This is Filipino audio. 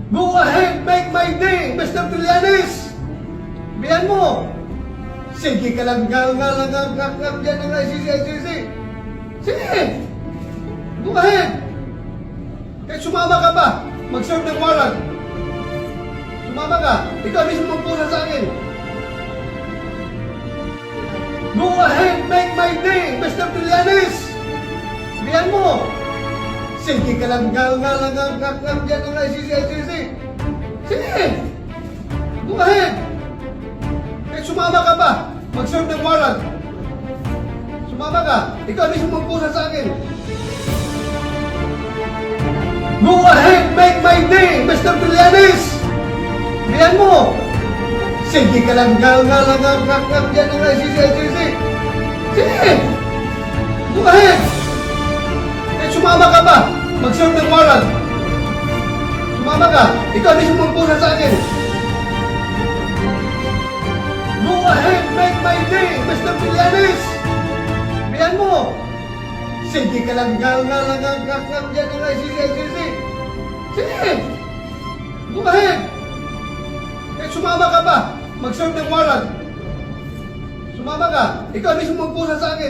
Go ahead, make my day, Mr. Trillanes! Biyan mo! Sige ka lang, yan ang ICC. Sige! Go ahead! Kahit sumama ka pa, mag-serve ng warrant. Sumama ka, ikaw mismo magpusa sa akin. Go ahead, make my day, Mr. Trillanes! Biyan mo! Sige ka lang, yan ang ICC. Sige! Go ahead! Kahit sumama ka pa, mag-serve ng warrant. Sumama ka, ikaw mismo magpusa sa akin. Go ahead, make my day, Mr. Trillanes! Biyan mo! Sige ka lang, yan ang ICC. Sige! Go ahead! Kahit sumama ka pa, mag-serve ng warrant. Sumama ka, ikaw mismo magpusa sa akin. Go ahead, make my day, Mr. Trillanes! Biyan mo! Sige ka lang, yan ang ICC. Sige! Go ahead! Kahit sumama ka pa, mag-serve ng warrant. Sumama ka, ikaw mismo magpusa sa akin.